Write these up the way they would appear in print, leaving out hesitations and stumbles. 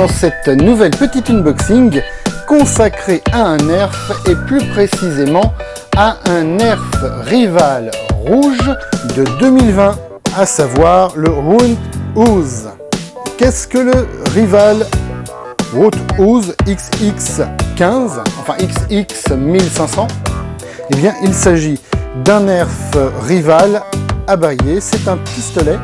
dans cette nouvelle petite unboxing consacrée à un nerf et plus précisément à un nerf rival rouge de 2020, à savoir le Roundhouse. Qu'est-ce que le rival Roundhouse XX15, enfin XX 1500? Eh bien, il s'agit d'un nerf rival à bailler, c'est un pistolet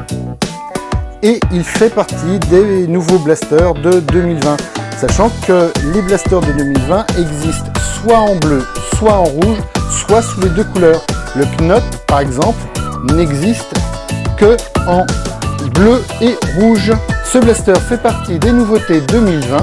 et il fait partie des nouveaux blasters de 2020, sachant que les blasters de 2020 existent soit en bleu, soit en rouge, soit sous les deux couleurs. Le Knot, par exemple, n'existe que en bleu et rouge. Ce blaster fait partie des nouveautés 2020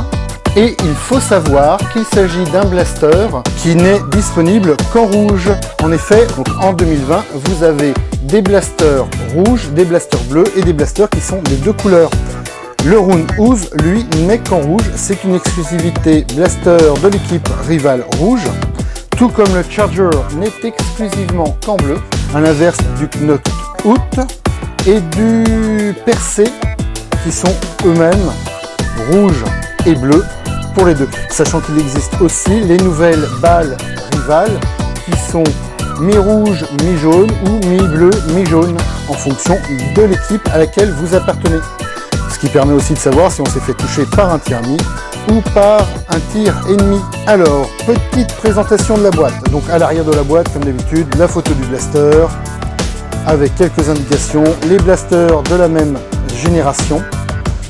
et il faut savoir qu'il s'agit d'un blaster qui n'est disponible qu'en rouge. En effet, donc en 2020, vous avez des blasters rouges, des blasters bleus et des blasters qui sont des deux couleurs. Le Roundhouse, lui, n'est qu'en rouge. C'est une exclusivité blaster de l'équipe Rival rouge, tout comme le Charger n'est exclusivement qu'en bleu, à l'inverse du Knot Out et du Percé, qui sont eux-mêmes rouges et bleus pour les deux. Sachant qu'il existe aussi les nouvelles balles Rival qui sont mi-rouge, mi-jaune ou mi-bleu, mi-jaune en fonction de l'équipe à laquelle vous appartenez. Ce qui permet aussi de savoir si on s'est fait toucher par un tir ami ou par un tir ennemi. Alors, petite présentation de la boîte. Donc à l'arrière de la boîte, comme d'habitude, la photo du blaster avec quelques indications, les blasters de la même génération.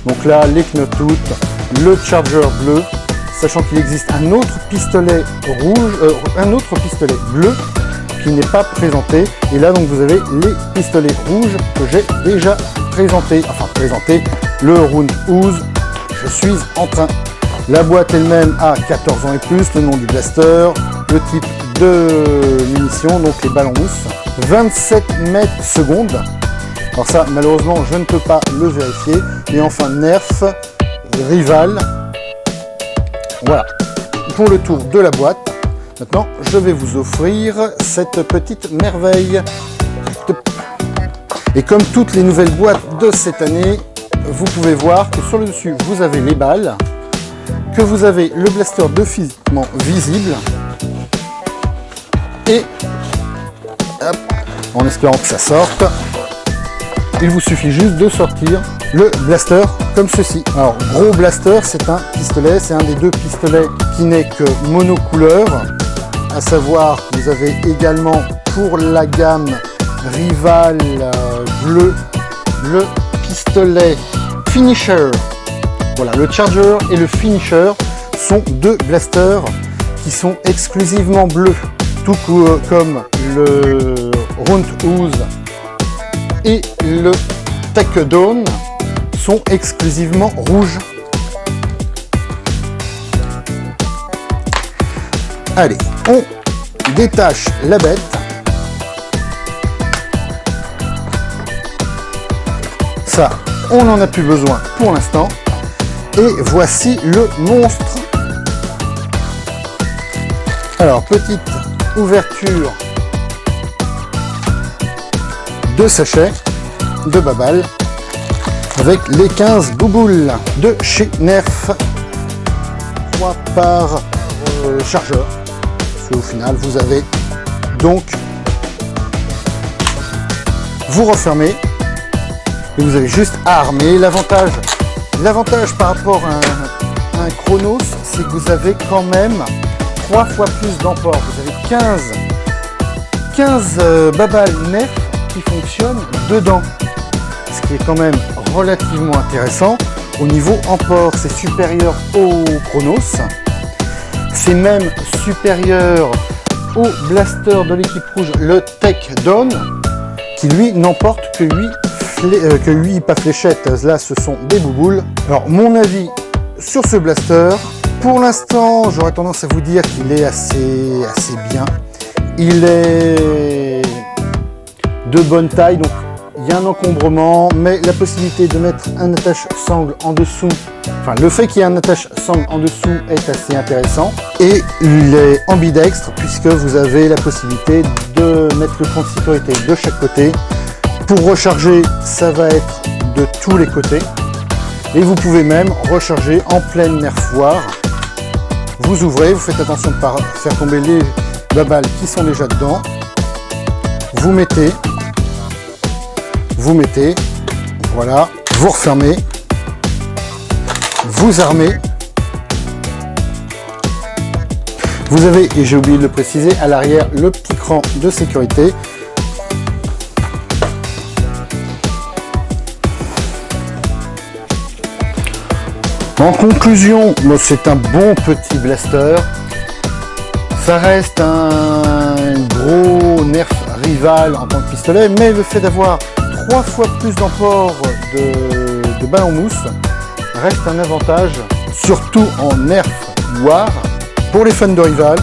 Donc là, les Knot Out, le Charger bleu, sachant qu'il existe un autre pistolet rouge, un autre pistolet bleu qui n'est pas présenté. Et là, donc, vous avez les pistolets rouges que j'ai déjà présentés. Enfin, présenté le Roundhouse. Je suis en train. La boîte elle-même a 14 ans et plus, le nom du blaster, le type de munition, donc les ballons mousse, 27 mètres secondes. Alors ça, malheureusement, je ne peux pas le vérifier. Et enfin, nerf rival. Voilà, pour le tour de la boîte. Maintenant, je vais vous offrir cette petite merveille. Et comme toutes les nouvelles boîtes de cette année, vous pouvez voir que sur le dessus, vous avez les balles, que vous avez le blaster de finement visible, et hop, en espérant que ça sorte, il vous suffit juste de sortir le blaster comme ceci. Alors, gros blaster, c'est un pistolet, c'est un des deux pistolets qui n'est que monocouleur, à savoir que vous avez également pour la gamme Rival bleu le pistolet Finisher. Voilà, le Charger et le Finisher sont deux blasters qui sont exclusivement bleus, tout comme le Roundhouse et le Takedown sont exclusivement rouges. Allez, on détache la bête. Ça, on n'en a plus besoin pour l'instant. Et voici le monstre. Alors, petite ouverture de sachet de babal avec les 15 bouboules de chez Nerf. 3 par chargeur. Parce qu'au final, vous avez donc, vous refermez et vous avez juste à armer. L'avantage par rapport à un Chronos, c'est que vous avez quand même 3 fois plus d'emport. Vous avez 15 babales Nerf qui fonctionnent dedans, ce qui est quand même relativement intéressant. Au niveau emport, c'est supérieur au Chronos, c'est même supérieur au blaster de l'équipe rouge, le Takedown, qui lui n'emporte que 8 pas fléchettes. Là, ce sont des bouboules. Alors, mon avis sur ce blaster, pour l'instant, j'aurais tendance à vous dire qu'il est assez bien. Il est de bonne taille, donc il y a un encombrement, mais la possibilité de mettre un attache-sangle en dessous, enfin le fait qu'il y ait un attache-sangle en dessous est assez intéressant. Et il est ambidextre puisque vous avez la possibilité de mettre le cran de sécurité de chaque côté. Pour recharger, ça va être de tous les côtés. Et vous pouvez même recharger en pleine nerfoire. Vous ouvrez, vous faites attention de ne pas faire tomber les babales qui sont déjà dedans. Vous mettez, voilà, vous refermez, vous armez. Vous avez, et j'ai oublié de le préciser, à l'arrière le petit cran de sécurité. En conclusion, c'est un bon petit blaster. Ça reste un gros nerf rival en tant que pistolet, mais le fait d'avoir 3 fois plus d'emport de balles en mousse reste un avantage, surtout en nerf war. Pour les fans de rival,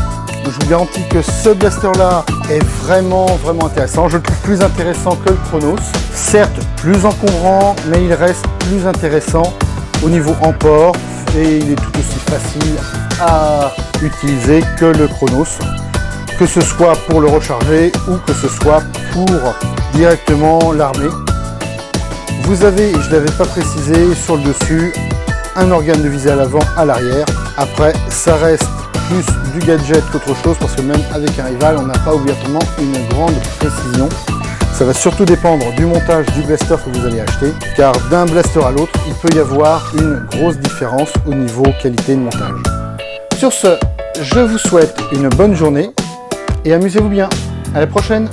je vous garantis que ce blaster là est vraiment intéressant. Je le trouve plus intéressant que le Chronos. Certes plus encombrant, mais il reste plus intéressant au niveau emport et il est tout aussi facile à utiliser que le Chronos, que ce soit pour le recharger ou que ce soit pour directement l'armer. Vous avez, et je ne l'avais pas précisé, sur le dessus un organe de visée à l'avant, à l'arrière. Après, ça reste plus du gadget qu'autre chose, parce que même avec un rival, on n'a pas obligatoirement une grande précision. Ça va surtout dépendre du montage du blaster que vous allez acheter, car d'un blaster à l'autre, il peut y avoir une grosse différence au niveau qualité de montage. Sur ce, je vous souhaite une bonne journée et amusez-vous bien. À la prochaine!